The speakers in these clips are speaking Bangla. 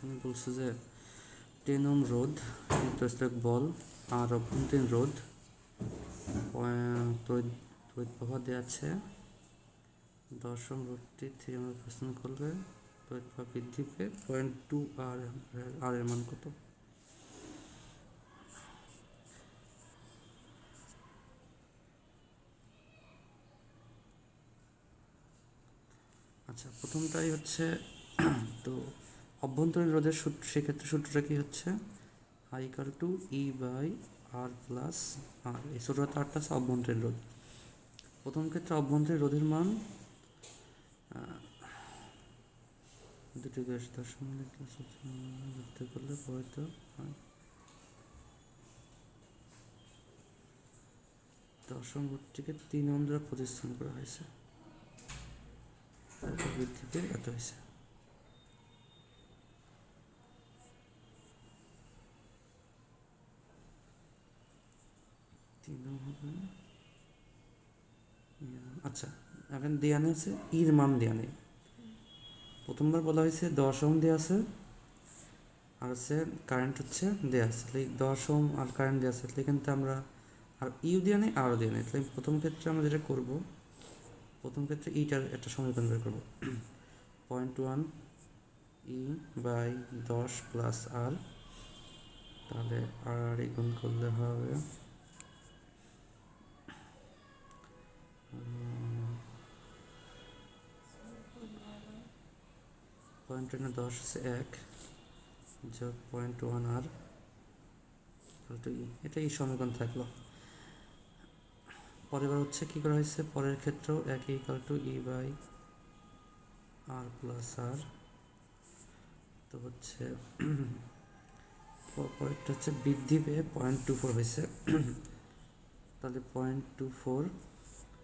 এখানে বলছে যে 10 ওহম রোধ তড়িৎ বল আর অভ্যন্তরীণ রোধ তড়িৎ প্রবাহ দেওয়া আছে 10 ওহম রোধটি 3 ওহমে প্রস্থান করলে তড়িৎ প্রবাহ বৃদ্ধি পেয়ে 0.2 আর এর মান কত? আচ্ছা, প্রথমটাই হচ্ছে তো অভ্যন্তরীণ রোধের সেক্ষেত্রে সূত্রটা কি হচ্ছে I = E/R প্লাস আর এই ছোটো তারটা আছে অভ্যন্তরীণ রোধ। প্রথম ক্ষেত্রে অভ্যন্তরীণ রোধের মান দুটি গ্যাস করলে প্রভাবিত হয় 10 ওহম রোধটিকে 3 ওহম দ্বারা প্রতিস্থাপন করা হয়েছে, বৃদ্ধি পেয়ে এত হয়েছে। আচ্ছা, এখন দেওয়া আছে ইর মান দেওয়া নেই। প্রথমবার বলা হয়েছে 10 ওহম দেওয়া আছে আর হচ্ছে কারেন্ট হচ্ছে দেওয়া আছে, তাহলে 10 ওহম আর কারেন্ট দেওয়া আছে, তাহলে কিন্তু আমরা আর ইউ দেওয়া নেই আরও দেওয়া নেই। তাহলে প্রথম ক্ষেত্রে আমরা যেটা করবো, প্রথম ক্ষেত্রে ইটার একটা সমীকরণ বের করবো 0.1 E/10 প্লাস আর, তাহলে আর গুণ করলে হবে 0.10 হচ্ছে 1 যোগ 0.1 আর এটাই সমীকরণ থাকলো। পরের বার হচ্ছে কি করা হয়েছে, পরের ক্ষেত্রেও একই E/R প্লাস আর, তো হচ্ছে পরেরটা হচ্ছে বৃদ্ধি পেয়ে 0.24 হয়েছে, তাহলে 0.24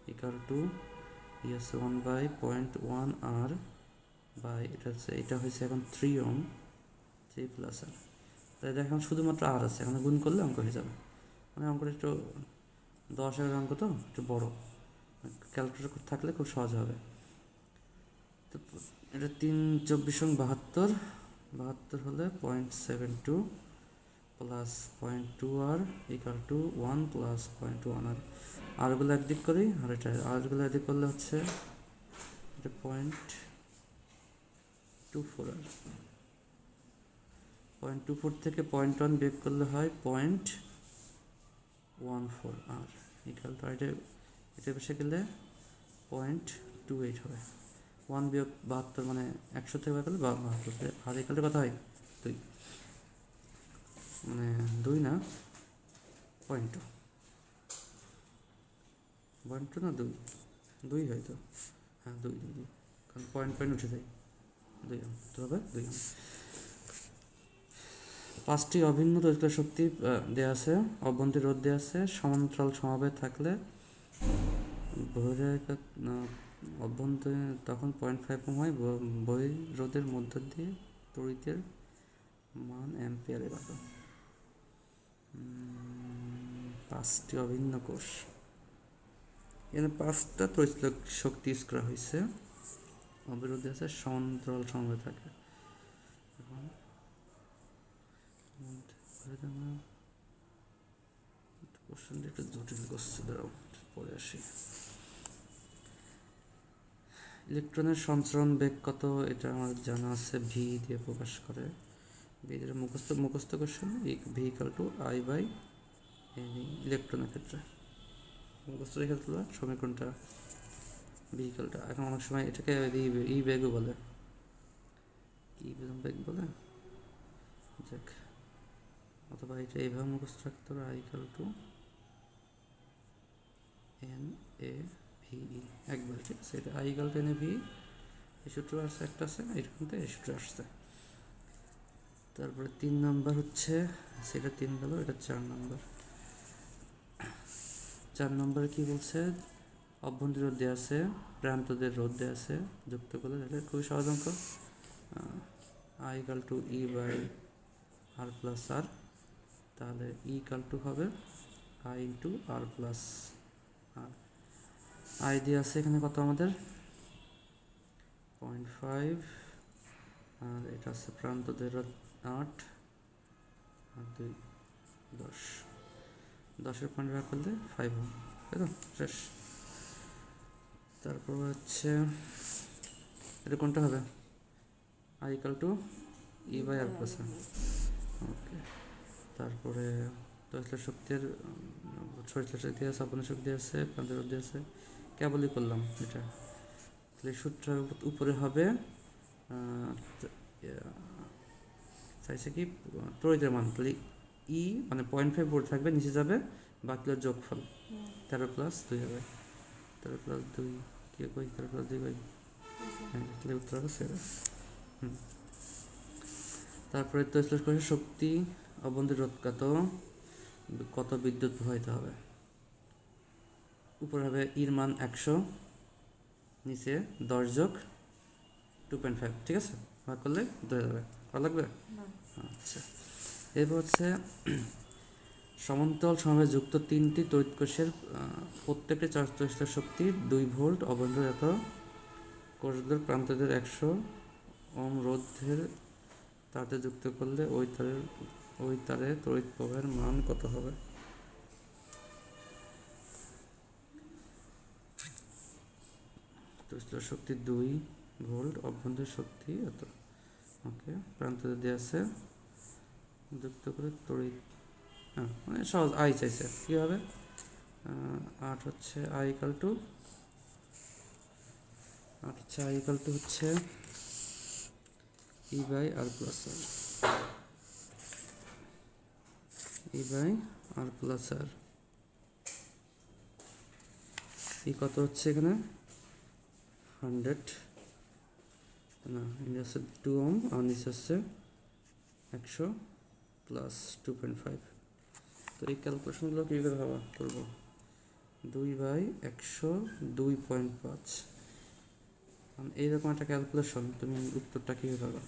= হচ্ছে 1/0.1 আর বাই এটা হয়েছে এখন 3 ওহম 3 প্লাস আর, তাই এখন শুধুমাত্র আর আছে, এখন গুণ করলে অঙ্ক হয়ে যাবে। মানে অঙ্কটা একটু 10-এর অঙ্ক তো একটু বড়, ক্যালকুলেটর থাকলে খুব সহজ হবে। তো এটা 3×24=72, 72 হলে 0.72 প্লাস 0.2 আর = 1 প্লাস 0.1 আর, আরগুলো একদিক করি আর এটা আরগুলো একদিক করলে হচ্ছে এটা 0.24 আর 0.24 থেকে 0.1 বিয়োগ করলে হয় 0.14 আর এটা বসে গেলে 0.28 হবে। 1 বিয়োগ 72 মানে 100 থেকে বের করলে 72, আর এখানে কত হয় 2, মানে 2 না 0.2 না 2 হয় তো, হ্যাঁ 2 কারণ পয়েন্ট উঠে যায় 2 তো হবে 2। 5টি অভিন্ন তড়িৎ শক্তি দেওয়া আছে, অভ্যন্তরীণ রোধ দেওয়া আছে, সমান্তরাল সমবায় থাকলে অভ্যন্তরীণ তখন 0.5 ওহম হয়, বহিররোধের মধ্য দিয়ে তড়িতের মান অ্যাম্পিয়ারে পাবো। 5টি অভিন্ন কোষ, এখানে 5টা তড়িৎ শক্তি ইউজ করা হয়েছে, অবিরোধে আছে, সমান্তরাল সমবায় থাকে। কোশ্চেনটা একটু জটিল করছে, দাঁড়াও পরে আসি। ইলেকট্রনের সঞ্চরণ বেগ কত, এটা আমার জানা আছে, ভি দিয়ে প্রকাশ করে। ভি দিয়ে মুখস্থ কোশ্চেন, ভি = I/n ইলেকট্রনের ক্ষেত্রে মুখস্থ রেখে তুলা সমীকরণটা ভেহিকলটা। এখন অনেক সময় এটাকে ই বেগও বলে, কি বেগ বলে, যাক, অথবা এটা এইভাবে মুখস্থ রাখতে হবে I = NAVE একবার, ঠিক আছে, এটা I = NAVE, এই সূত্র আসছে একটা, আছে এরকম তো এই সূত্র আসছে। তারপরে 3 নাম্বার হচ্ছে, সেটা 3 গেল, এটা 4 নাম্বার। 4 নম্বরে কি বলছে, অভ্যন্তরীণ রোধ দেওয়া আছে, প্রান্তদের রোধ দেওয়া আছে, যুক্ত করলে তাহলে খুবই সহজ অঙ্ক, I = E/R প্লাস আর, তাহলে E = হবে I × R plus r. I দিয়ে আছে এখানে কত আমাদের 0.5 আর এটা আছে প্রান্তদের 8 আর 2 10, 10-এর পয়েন্ট ভাগ করলে 5 ওহম, তাই তো শেষ। তারপর হচ্ছে এটা কোনটা হবে, I equal to E by R plus 1, ওকে। তারপরে তড়িৎ শক্তির সরিষ্ঠ শক্তি আছে, আপন শক্তি আছে, প্রান্তের রোধ আছে, কেবলই করলাম এটা। তাহলে সূত্র উপরে হবে চাইছে কি তড়িতের মান, তাহলে ই মানে 0.5 ভোল্ট থাকবে, নিচে যাবে, বাকিগুলো যোগফল 13 প্লাস 2 হবে, 13 প্লাস 2 কি কই, 13 প্লাস 2 কই, হ্যাঁ তাহলে উত্তর হবে 7। তারপরে তড়িৎ শক্তি অভ্যন্তরীণ রোধ কত বিদ্যুৎ প্রবাহিত হবে, উপরে হবে ইর মান 100, নিচে 10 যোগ 2.5, ঠিক আছে, ভাগ করলে 2 হয়ে যাবে, ভালো লাগবে। আচ্ছা, এরপর হচ্ছে সমান্তরাল সমভাবে যুক্ত 3টি তড়িৎ কোষের প্রত্যেকটি তড়িৎ শক্তি 2 ভোল্ট অভ্যন্তরীণ কোষগুলোর প্রান্তদের 100 ওহম রোধের তারতে যুক্ত করলে ওই তারে তড়িৎ প্রবাহের মান কত হবে। তড়িৎ শক্তি 2 ভোল্ট, অভ্যন্তরীণ শক্তি এত, ওকে, প্রান্তদের দেওয়া আছে, যুক্ত করে তড়িৎ, হ্যাঁ মানে সহজ, আই চাইছে কী হবে, 8 হচ্ছে I equal to হচ্ছে E by R plus R, E by R plus R, ই কত হচ্ছে এখানে 100 না, এটা হচ্ছে 2 ওহম আর নিচে হচ্ছে 100 প্লাস 2.5। তো এই ক্যালকুলেশনগুলো কীভাবে করবো, 2/100 2.5, এইরকম একটা ক্যালকুলেশন, তুমি উত্তরটা কীভাবে পাবা।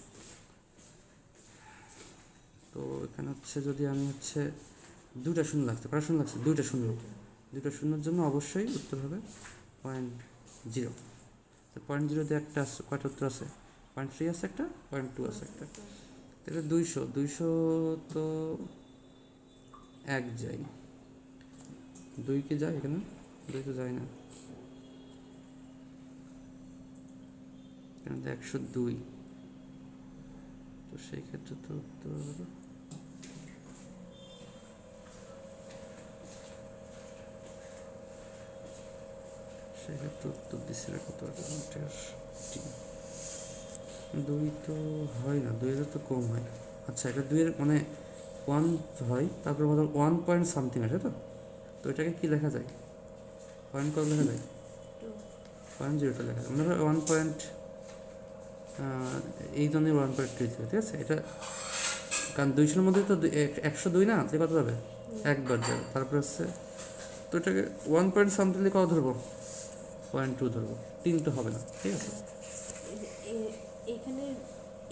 তো এখানে হচ্ছে যদি আমি হচ্ছে 2টা শূন্য লাগছে, কটা শূন্য লাগছে, 2টা শূন্যর জন্য অবশ্যই উত্তর হবে 0.0। তো 0.0 দিয়ে একটা কয়টা উত্তর আছে, 0.3 আছে একটা, 0.2 আছে একটা, তাহলে 200 তো 1 যাই, 2 কি যায় এখানে, 2 তো যায় না, এখানে 102, তো সেই ক্ষেত্রে তো উত্তর হবে সেক্ষেত্রে উত্তর দিচ্ছিল কত, 2 তো হয় না, 2 তো কম হয়। আচ্ছা, এটা 2 মানে 1 হয়, তারপর বলো 1 পয়েন্ট সামথিং আছে, তো এটাকে কি লেখা যায়, পয়েন্ট কত লেখা যায়, 0.0টা লেখা যায়, মনে হয় 1 পয়েন্ট, এই জন্যই 1.2, ঠিক আছে, এটা কারণ 200-এর মধ্যে তো 102 না, তাহলে কত যাবে, একবার যাবে, তারপর হচ্ছে, তো এটাকে 1 পয়েন্ট সামথিং কত ধরবো, 0.2 ধরবো, 3 তো হবে না, ঠিক আছে।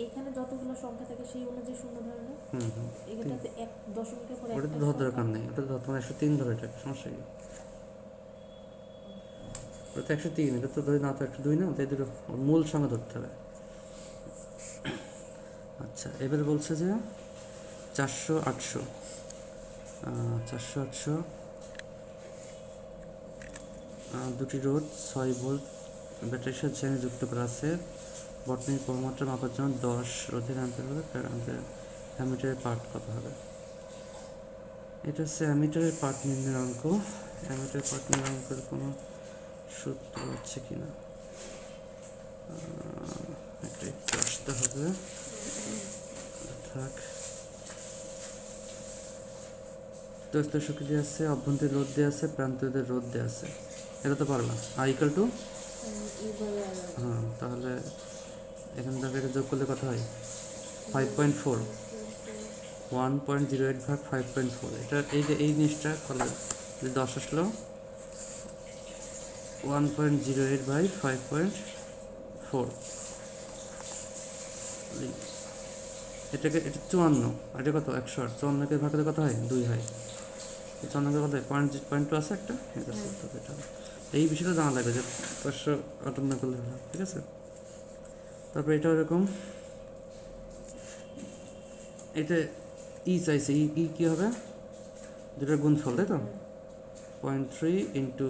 এখানে যতগুলো সংখ্যা থাকে সেই অনুযায়ী শূন্য ধরে না, এখানটাতে 1 দশমিকের পরে ওটা তো ধর দরকার নেই, ওটা তো তোমার 103 ধরে, এটা সমস্যা কি, ওটা তো 103, এটা তো ধরে না, তো 102 না, তাই দুটো মূল সংখ্যা ধরতে হবে। আচ্ছা, এবার বলছে যে 400-800 দুটি রোধ 6 ভোল্ট ব্যাটারির সাথে যুক্ত করা আছে, বর্তনীর প্রবাহমাত্রা মাপার জন্য 10 রোধের অ্যাম্পিয়ার হবে, অ্যামিটারের পার্ট কত হবে। এটা হচ্ছে অ্যামিটারের পার্ট নির্ণয়ের অঙ্ক। অ্যামিটারের পার্ট নির্ণয়ের অঙ্কের কোনো সূত্র হচ্ছে কিনা এটা একটু আসতে হবে, থাক। তড়িৎ শক্তি দেওয়া আছে, অভ্যন্তরীণ রোধ দেওয়া আছে, প্রান্তদের রোধ দেওয়া আছে, এটা তো পারবা। I equal to, হ্যাঁ, তাহলে এখান থেকে এটা যোগ করলে কত হয়, 5.4, 1.08 ভাগ 5.4, এটা এই জিনিসটা করলে যদি 10 আসলো 1.08 বাই 5.4, এটা 54, এটা কত 108, 54কে ভাগ করলে কত হয়, 2 হয়, 54কে কত হয়, 0.2 আছে একটা, এটা এই বিষয়টা জানা লাগবে যে 558 করলে হলো, ঠিক আছে। তারপরে এটা এরকম এটা ই চাইছে, ই কী হবে, দুটার গুণফল, তাই তো? 0.3 ইন্টু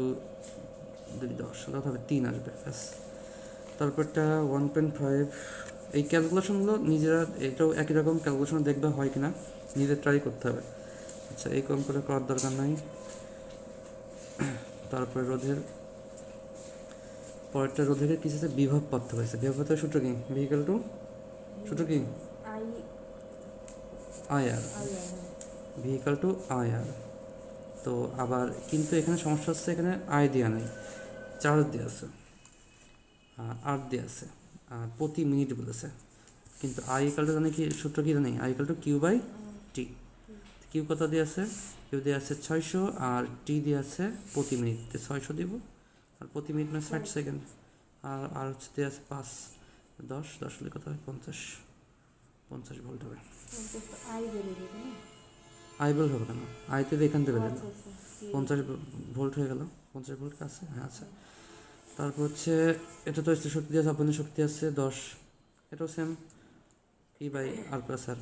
2 10 অর্থাৎ হবে 3 আসবে ব্যাস। তারপরটা 1.5। এই ক্যালকুলেশনগুলো নিজেরা, এটাও একই রকম ক্যালকুলেশন দেখবে হয় কিনা, নিজে ট্রাই করতে হবে। আচ্ছা, এই করে করার দরকার নাই। তারপরে পরেরটা রোধের কিছু বিভব পার্থক্য হয়েছে। বিভব পার্থক্য সূত্র কি? ভেহিক্যাল টু সূত্র কি? আইআর, ভেহিক্যাল টু আইআর। তো আবার কিন্তু এখানে সমস্যা হচ্ছে, এখানে আই দেওয়া নেই, চার্জ দেওয়া আছে, আর দেওয়া আছে, আর প্রতি মিনিট বলেছে। কিন্তু আই ইকাল টু জানি কি সূত্র, কি জানি? I equal to Q by T. Q কত দিয়ে আছে? কিউ দিয়ে আছে 600, আর টি দিয়ে আছে প্রতি মিনিটে 600 দিব, আর প্রতি মিনিট মানে 60 সেকেন্ড। আর হচ্ছে দিয়ে আছে 5 10 10 হলে কত হয়? 50 ভোল্ট হবে। আই ভোল্ট হবে কেন? আইতে এখান থেকে দিল 50 ভোল্ট হয়ে গেল। 50 ভোল্ট আছে, হ্যাঁ আছে। তারপর হচ্ছে এটা তো শক্তি আছে, আপনি শক্তি আছে 10, এটাও same, E by R plus R.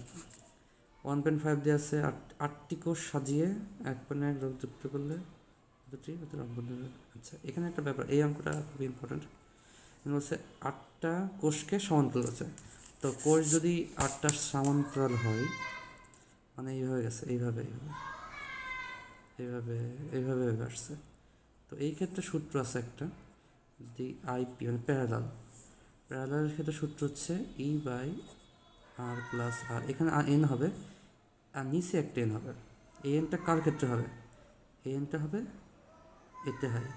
1.5 দিয়ে আছে, 8টি কোষ সাজিয়ে 1.1 রোধ যুক্ত করলে দুটি অভ্যন্তরীণ। আচ্ছা, এখানে একটা ব্যাপার, এই অঙ্কটা খুবই ইম্পর্টেন্ট। হচ্ছে 8টা কোষকে সমান্তরাল আছে। তো কোষ যদি 8টা সমান্তরাল হয়, মানে এইভাবে গেছে, এইভাবে এইভাবে এইভাবে এইভাবে আসছে। তো এই ক্ষেত্রে সূত্র আছে একটা, যদি আইপি মানে প্যারালালের ক্ষেত্রে সূত্র হচ্ছে ই বাই আর প্লাস আর। এখানে এন হবে, আর নিচে একটা এন হবে। এই এনটা কার ক্ষেত্রে হবে? এই এনটা হবে এতে হয়।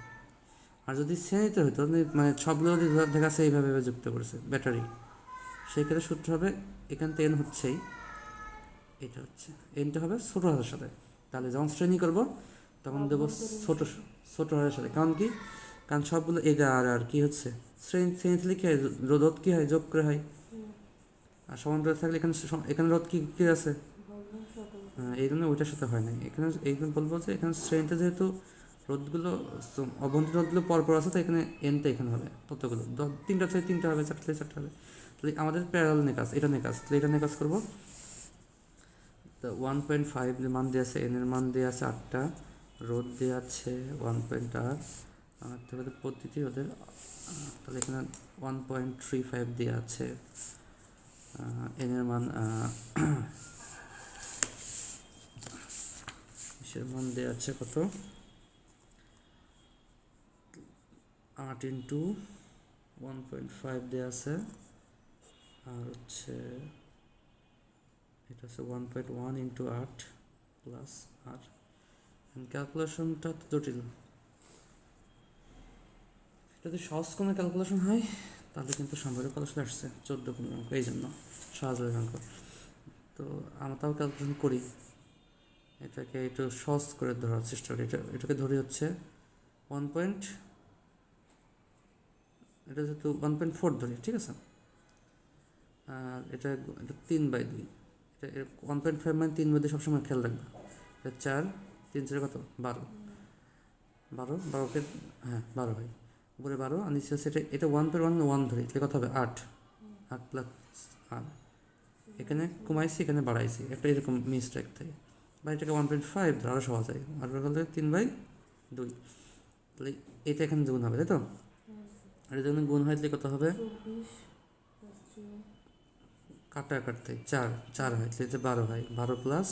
আর যদি শ্রেণীতে হতো, মানে সবগুলো যদি দেখা যাচ্ছে এইভাবে যুক্ত করেছে ব্যাটারি, সেই ক্ষেত্রে সূত্র হবে, এখান থেকে এন হচ্ছেই, এটা হচ্ছে এনটা হবে ছোটো হাতের সাথে। তাহলে যখন শ্রেণী করবো তখন দেবো ছোটো হাতের সাথে। কারণ কি? কারণ সবগুলো এটা আর কি হচ্ছে শ্রেণীতে কি হয়, রোধ কী হয়? যোগ করে হয়। আর সমান্তরাল থাকলে এখানে রোধ কী আছে? এই জন্য ওইটার সাথে হয় না। এখানে এই জন্য বলবো যে এখানে শ্রেণীতে যেহেতু রোধগুলো, অভ্যন্তরীণ রোধগুলো পরপর আছে, তো এখানে এনটা এখানে হবে ততগুলো, 3টা থেকে 3টা হবে, 4টা থেকে 4টা হবে। তাহলে আমাদের প্যারালাল নিয়ে কাজ, এটা নিয়ে কাজ, তাহলে এটা নিয়ে কাজ করবো। তো 1.5 মান দিয়ে আছে, এনের মান দিয়ে আছে 8টা, রোধ দিয়ে আছে 1.8, তাহলে প্রতিটি রোধের, তাহলে এখানে 1.35 দিয়ে আছে। এনের মান মান দেওয়া আছে কত? 8 ইন্টু 1.5 দেওয়া আছে, আর হচ্ছে এটা হচ্ছে 1.1 ইন্টু 8 প্লাস আর। ক্যালকুলেশনটা তো জটিল, যদি সহজ কোনো ক্যালকুলেশন হয় তাহলে কিন্তু সম্ভাব্য কত আসছে 14 অঙ্ক, এই জন্য সহজ অঙ্ক। তো আমরা তাও ক্যালকুলেশন করি, এটাকে একটু সহজ করে ধরার চেষ্টা করি। এটাকে ধরি হচ্ছে এটা যেহেতু 1.4 ধরি, ঠিক আছে। আর এটা 3/2, এটা 1.5 মানে 3/2 সবসময় খেয়াল রাখবে। এটা 4, 3 4 কত? 12, 12কে হ্যাঁ 12 হয়, উপরে 12 আর নিচে হচ্ছে এটা 1.1 ধরি, তাহলে কত হবে? 8 প্লাস আর। এখানে কমাইছি, এখানে বাড়াইছি, একটা এরকম মিস্টেক থাকে। বা এটাকে 1.5 ধরে আরও সহজ হয়, আর হলে 3/2, তাহলে এটা এখানে গুণ হবে, তাই তো? আর এটা যখন গুণ হয় তাহলে কত হবে? কাটতে 4 হয়, তাহলে 12 হয়, 12 প্লাস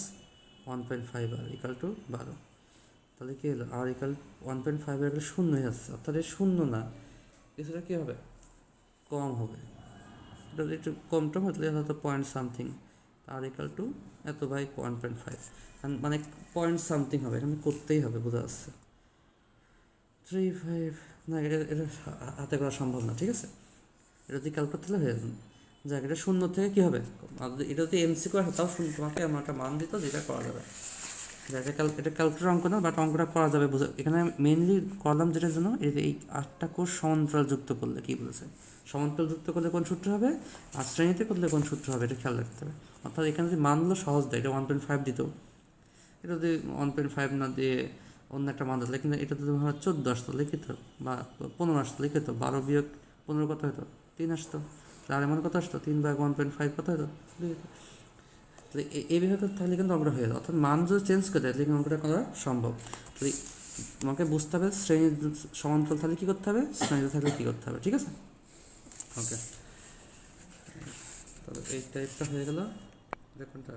1.5 আর ইকাল টু 12। তাহলে কী হলো? আর ইকাল 1.5 এর শূন্য হয়ে যাচ্ছে, অর্থাৎ এই শূন্য না, কিছুটা কী হবে? কম হবে। এটা একটু কম টম হলে হয়তো পয়েন্ট সামথিং, আর ইকাল টু এত বাই 1.5, মানে পয়েন্ট সামথিং হবে, এখানে করতেই হবে, বোঝা যাচ্ছে। 3.5 না, এটা হাতে করা সম্ভব না, ঠিক আছে। এটা যদি ক্যালকুলেট তাহলে হয়ে যাবে। যাক, এটা শূন্য থেকে কী হবে? এটা যদি এমসি করে তাও তোমাকে এমন একটা মান দিত যেটা করা যাবে। এটা ক্যালকুলেটর অঙ্ক না, বাট অঙ্কটা করা যাবে। এখানে মেইনলি করলাম যেটার জন্য, এই 8টা কোষ সমান্তরাল যুক্ত করলে কী বলেছে, সমান্তরাল যুক্ত করলে কোন সূত্র হবে, আর শ্রেণীতে করলে কোন সূত্র হবে, এটা খেয়াল রাখতে হবে। অর্থাৎ এখানে যদি মানগুলো সহজ দেয়, এটা 1.5 দিত, এটা যদি 1.5 না দিয়ে অন্য একটা মান দিত, কিন্তু এটা যদি 14 আসতো লিখিত, বা 15 আসতো লিখিত, 12 বিয়োগ 15 কত হতো? 3 আসতো। আর এমন কত আসতো? 3/1.5 কত হতো? 2 হতো। তাহলে এইভাবে তাহলে কিন্তু অঙ্কটা হয়ে যাবে, অর্থাৎ মান যদি চেঞ্জ করে দেয় তাহলে কিন্তু অঙ্কটা করা সম্ভব। তাহলে তোমাকে বুঝতে হবে শ্রেণী সমান্তরাল থাকলে কী করতে হবে, শ্রেণীতে থাকলে কী করতে হবে, ঠিক আছে? ওকে, তাহলে এই টাইপটা হয়ে গেল। দেখুনটা